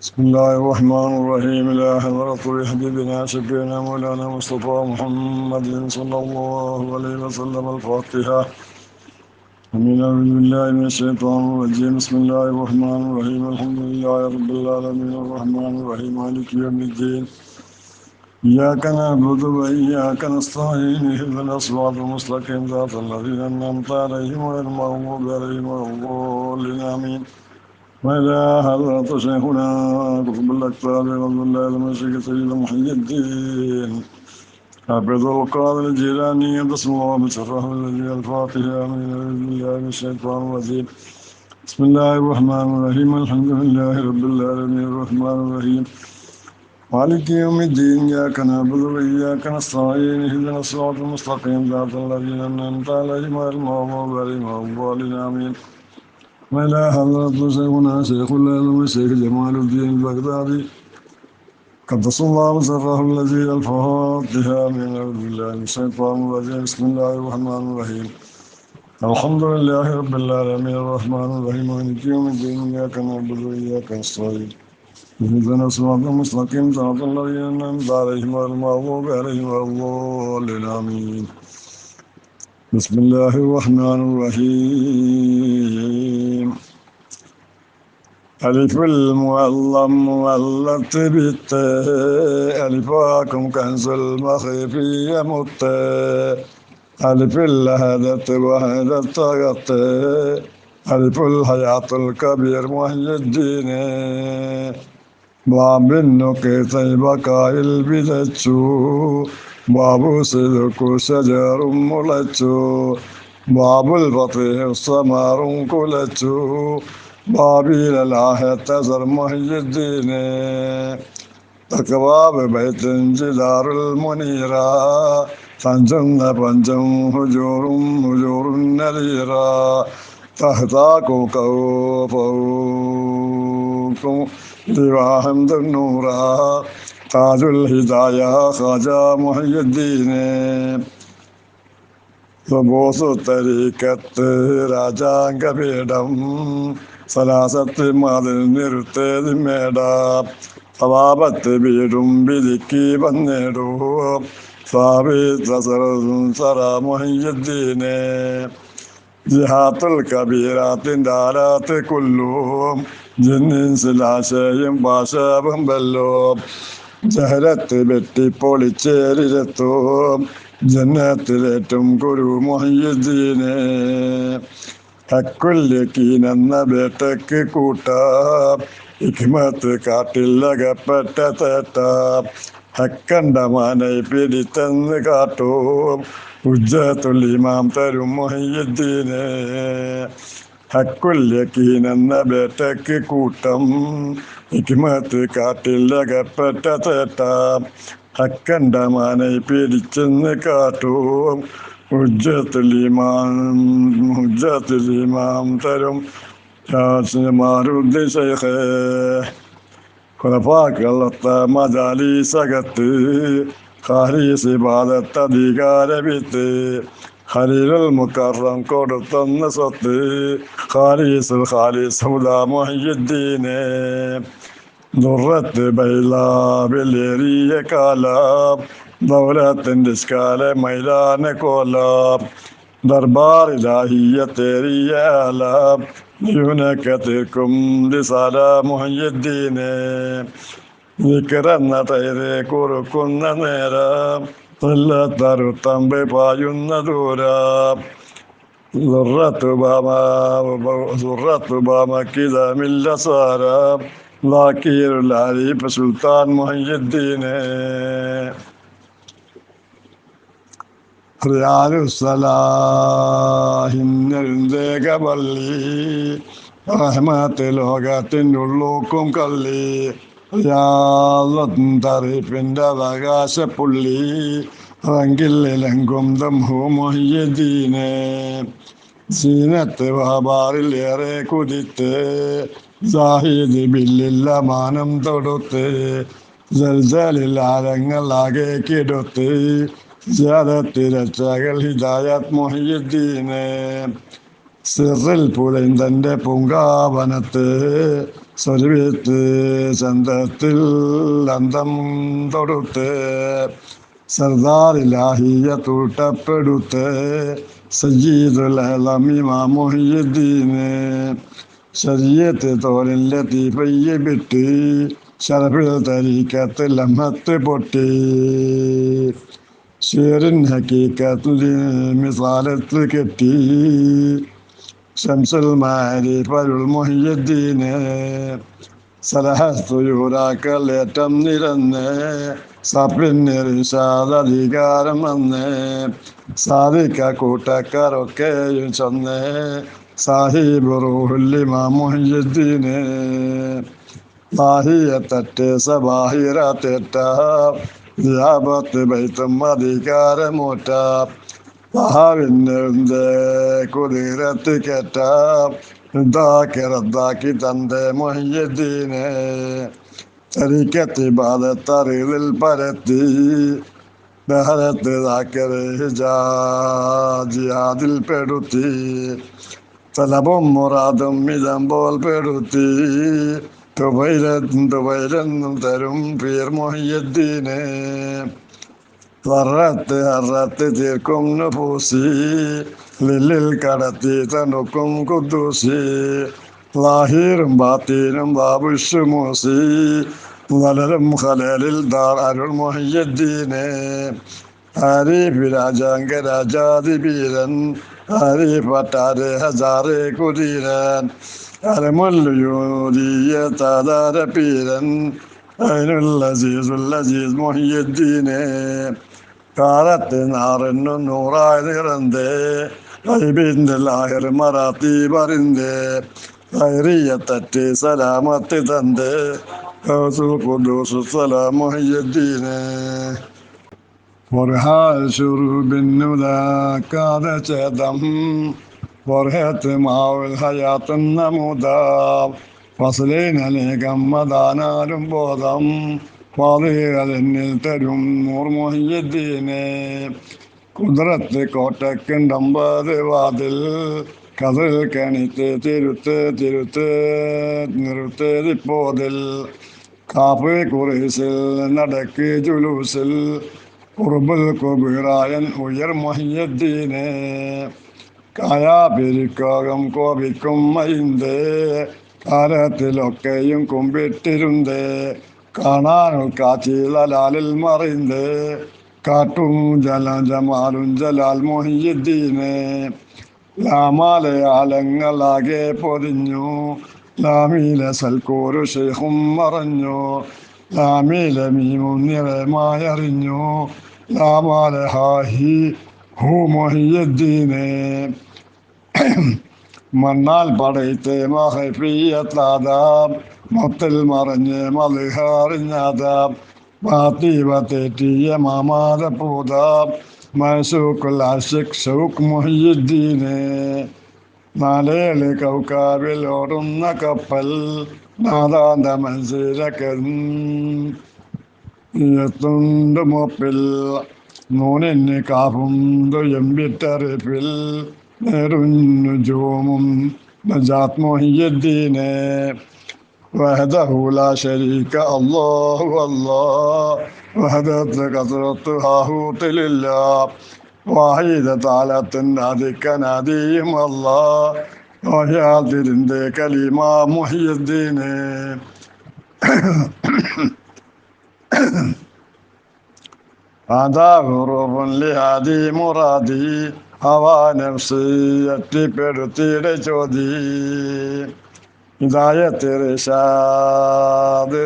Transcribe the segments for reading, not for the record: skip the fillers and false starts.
بسم الله الرحمن الرحيم. إلى حضرة حبيبنا شفينا مولانا مصطفى محمد صلى الله عليه وسلم الفاتحة. أمين. أعوذ بالله من الشيطان الرجيم. بسم الله الرحمن الرحيم. الحمد لله رب العالمين الرحمن الرحيم مالك يوم الدين. إياك نعبد وإياك نستعين. اهدنا الصراط المستقيم صراط الذين أنعمت عليهم غير المغضوب عليهم ولا الضالين. آمين. وإلى حضرة شيخنا قطب الأكتاب رضي الله عنه الشيخ سيد محي الدين حافظ القادر الجيلاني قدس الله بسره الذي الفاتحة. من أعوذ بالله من الشيطان الرجيم. بسم الله الرحمن الرحيم. الحمد لله رب العالمين الرحمن الرحيم مالك يوم الدين. إياك نعبد وإياك نستعين. اهدنا الصراط المستقيم صراط الذين أنعمت عليهم غير المغضوب عليهم ولا الضالين. آمين. وإلى حضرة شيخنا شيخ العلم الشيخ جمال الدين البغدادي قدس الله سره الذي الفاتحة. من أعوذ بالله من الشيطان الرجيم. بسم الله الرحمن الرحيم. الحمد لله رب العالمين الرحمن الرحيم مالك يوم الدين. إياك نعبد وإياك نستعين. اهدنا الصراط المستقيم صراط الذين أنعمت عليهم غير المغضوب عليهم ولا الضالين. آمين. بسم الله الرحمن الرحيم. ألف المعلم مولت بالتاء. ألفاكم كنز المخيفية متاء. ألف الهدت وهدت غطاء. ألف الحياة الكبير محي الدين. باب النقيط بقاء البدتشو. باب صدق شجر ملتشو. باب الفطيح السمار كلتشو. بابيل الآهة تزر محي الدين. تقوى ببيت جدار المنيرة. فانجن فانجن هجور هجور نذيرا. تحتاك كوفوكم دواهم النورا. تاج الهداية خواجة محي الدين. ثبوت الطريقة راجان كبيرم. സലാസത്ത് മതിൽ നിർത്തേത് മേടാം. സവാപത്ത് വീടും വിധിക്ക് വന്നിടൂ. സാബിദ്ദീനെ ജിഹാത്തുൽ കബീറാത്തിൻ്റെ ആരാത്ത് കൊല്ലും. ജിന്നിൻസിലാശയും ഭാഷവും വെല്ലും. ജഹലത്ത് വെട്ടിപ്പൊളിച്ചേരിലെത്തും. ജന്നത്തിലേറ്റും ഗുരു മുഹയ്യിദ്ദീനെ. ഹക്കുല്യക്കീനെന്ന വേട്ടയ്ക്ക് കൂട്ടാം. ഹിക്മത്ത് കാട്ടിലകപ്പെട്ട തേട്ടാം. ഹക്കണ്ട മാനെ പിടിത്തെന്ന് കാട്ടും. ഹുജ്ജത്തുൽ ഇമാം തരും മുഹയ്യിദ്ദീനെ. ഹക്കുല്യക്കീനെന്ന വേട്ടയ്ക്ക് കൂട്ടം. ഹിക്മത്ത് കാട്ടിലകപ്പെട്ട തേട്ടാം. ഹക്കണ്ട മാനെ പിടിച്ചെന്ന് കാട്ടും. ഹുജ്ജത്തുൽ ഇമാം തരും മാരുദ്ദീൻ ശൈഖ്. ഖുലഫാക്കളത്ത മജാലിസകത്ത്. ഖാരിസ് ഇബാദത്ത് അധികാരവിത്ത്. ഖലീലുൽ മുക്കറം കൊടുത്തെന്ന സ്വത്ത്. ഖാലിസുൽ ഖാലിസ് ഹുദാ മുഹയ്യിദ്ദീനെ. ദുർറത്ത് ബൈലാബിലേറിയ കാലം. ദൗലത്തിൻ്റെ സ്കാല മൈലാന കോലം. ദർബാർ ഇലാഹിയത്തേറിയ ആലം. യൂനക്കത്തിർക്കും ദിസാല മുഹയ്യിദ്ദീനെ. വിക്രെന്ന തൈരെ കുറുക്കുന്ന നേരം. തറുത്തമ്പ് പായുന്ന ദൂരം. സുറത്തുബാമക്കിതമില്ല സാരം. ലാക്കീറുൽ ആരിഫ് സുൽത്താൻ മുഹയ്യിദ്ദീനെ. ിന്നേകപള്ളി റഹ്മത്ത് ലോകത്തിൻ്റെ ഉള്ളൂക്കും കള്ളി. തറിഫിൻ്റെ അവകാശപ്പുള്ളി. റങ്കിലെങ്കും ദംഹു മുഹയ്യിദ്ദീനെ. സീനത്ത് വഹബാറിലേറെ കുതിത്ത്. സാഹിദ് ബില്ലില്ല മാനം തൊടുത്ത്. ജൽജലിൽ ആരങ്ങളാകെ കിടത്ത്. രക്ഷകൾ ഹിദായത്ത് മുഹയ്യിദ്ദീനെ. സിറിൽ പുലൈന്തൻ്റെ പൂങ്കാവനത്ത്. സ്വരവിത്ത് ചന്തത്തിൽ അന്തം തൊടുത്ത് സർദാറിലാഹിയ തൂട്ടപ്പെടുത്ത് സയ്യിദുൽ അലം ഇമാം മുഹ്യിദ്ദീന് ശരീഅത്ത് തോലിൻ ലത്തീഫയ്യ വിട്ട് ശറഫിൽ തരീക്കത്ത് ലമ്മത്ത് പൊട്ടി ഷേറിൻ ഹക്കീക്കത്തിൽ മിസാലത്ത് കെട്ടി ശംസുൽ മാരിഫുൽ മുഹ്യിദ്ദീന് സലഹസ്തുയൂരാക്കളേറ്റം നിരന്ന് സപ്പിന്നിർഷാദധികാരം വന്ന് സാധിക്ക കൂട്ടക്കാരൊക്കെയും ചെന്ന് സാഹിബ് റൂഹുൽ ഇമാം മുഹ്യിദ്ദീന് ബാഹിയത്തറ്റ് സബാഹിറത്തേറ്റ ജിയാബത്ത് ബൈത്തും അധികാരമൂറ്റ വഹാവിൻ്റെ കുതിരത്ത് കേറ്റ റദ്ദാക്കി തന്റെ മുഹ്യിദ്ദീനെ തരീക്കത്ത് ഇബാദത്തറിവിൽ പരത്തി ബഹരത്ത് ജിഹാദിൽ പെടുത്തി തലബും മുറാദും മിതമ്പോൾ പെടുത്തി തുവൈലെന്നും തരും പീർ മുഹ്യിദ്ദീനെ ഹറത്ത് തീർക്കും നുഫൂസി ലില്ലിൽ കടത്തി തണുക്കും ഖുദ്ദൂസി ലാഹിറും ബാത്തീനും ബാബുഷുമൂസി വലരും ഖലലിൽ ദാർ അരുൾ മുഹ്യിദ്ദീനെ ആരിഫ് രാജാംഗ രാജാതിബീരൻ ആരിഫ് അട്ടാരെ ഹജാറെ കുരീരൻ അലമുല്ലൂരിയ താതാര പീരൻ അതിനുള്ള അസീസ് മുഹ്യിദ്ദീനെ കാലത്ത് നാറിനു നൂറായി നിറന്തേ ഐബിൻ്റെ ലാഹിർ മറാത്തി പറിന്തേ ഖൈറിയത്തറ്റ് സലാമത്ത് തന്തേ ഖുദ്ദൂസ് സലാം മുഹ്യിദ്ദീനെ ഫർഹാൽ ശുറൂബിന്നുദാക്കാതെ ചേതം ഫർഹത്ത് മാവുൽ ഹയാത്ത് നമുദാ ഫസ്ലിനലേകം മദാനാലും ബോധം ഫാദികളിൽ തരും നൂർ മുഹ്യിദ്ദീനെ കുതിരത്ത് കോട്ടക്കുണ്ടമ്പത് വാതിൽ കതിൽ കണിത്ത് തിരുത്ത് നിർത്തേതിപ്പോതിൽ കാപ്പ് കുറേസിൽ നടക്ക് ജുലൂസിൽ കുർബുൽ കുബീറായൻ ഉയർ മുഹ്യിദ്ദീനെ കായാപിരിക്കകം കോപിക്കും മൈന്തേ കാലത്തിലൊക്കെയും കുമ്പിട്ടിരുന്നേ കാണാനും കാച്ചിലാലിൽ മറിന്തേ കാട്ടും ജമാലും ജലാൽ മുഹ്യിദ്ദീനെ ലാമാലയാലങ്ങളാകെ പൊതിഞ്ഞു ലാമീലെ സൽക്കൂരു ഷെയ്ഖും മറഞ്ഞു ലാമീലെ മീമും നിറമായറിഞ്ഞു ലാമാല ഹാഹി ഹു മുഹ്യിദ്ദീനെ മണ്ണാൽ പടയത്തെ മഹഫിയത്താദാബ് മൊത്തിൽ മറിഞ്ഞ് മലിഹാറിഞ്ഞാദാബ് മാതീവത്തേറ്റിയ മാമാത പൂതാബ് മൈസൂക്കുൽ ആഷിഖ് ഷൗക്ക് മുഹ്യിദ്ദീനെ നാലേല് കൗക്കാവിൽ ഓടുന്ന കപ്പൽ നാദാന്ത മത്സരക്കുണ്ട് മൂപ്പിൽ നൂനിന് കാപ്പുണ്ട് എമ്പിട്ടറിപ്പിൽ നെരുജൂമും നജാത്ത് മുഹ്യിദ്ദീനെ വഹദഹു ലാ ശരീക അല്ലാഹു അല്ലാഹ് വഹദത്ത് കസറത്ത് ഹാഹൂത്തിലില്ലാഹ് വാഹിദ താലത്തിൻ നാദിക്കനാദിയും അല്ലാഹ് വഹ്യാതിരിന്റെ കലിമ മുഹ്യിദ്ദീനെ ഹുറൂഫുൻ ലിഹാദി മുറാദി ഹവാ നഫ്സി എത്തിപ്പെടുത്തിയുടെ ചോദി ഹിദായത്ത് ഇർശാദ്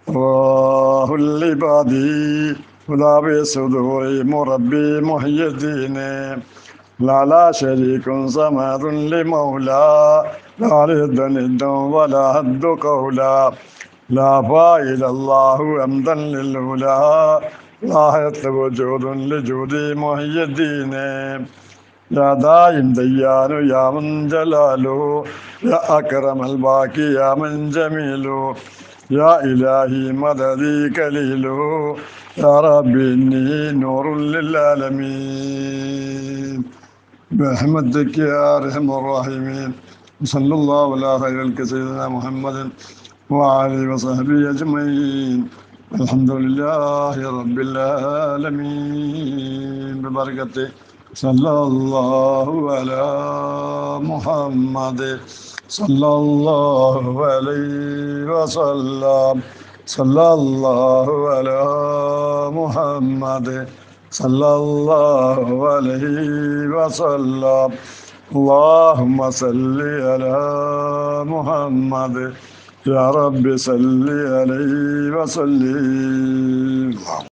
റൂഹുൽ ഇബാദി ഹുദാബി സുദൂരി മുറബ്ബി മുഹ്യിദ്ദീനെ ലാ ശരീകുൻ സമദുൻ ലിമൗലാ ലാ ലിദ്ദു വലാ ഹദ്ദു ഖൗലാ ലാ ഫായിലല്ലാഹു അംദൻ ലിൽഉലാ ലാ ഹത്ത് വജൂദുൻ ലിജൂദി മുഹ്യിദ്ദീനെ യാ ദായിം ദയ്യാനു യാ മൻ ജലാലു യാ അക്രമൽ ബാക്കി യാ മൻ ജമീലു യാ ഇലാഹി മദദി കലീലു യാ റബ്ബി ഇന്നി നൂറുൽ ലിൽ ആലമീൻ ബിറഹ്മതിക യാ അർഹമർ റഹീമീൻ صلى الله على خير سيدنا محمد وعلى وصحبه أجمعين. الحمد لله رب العالمين ببركته صلى الله على محمد صلى الله عليه وسلم. صلى الله على محمد صلى الله عليه وسلم. اللهم صل على محمد يا رب صل عليه وسلم.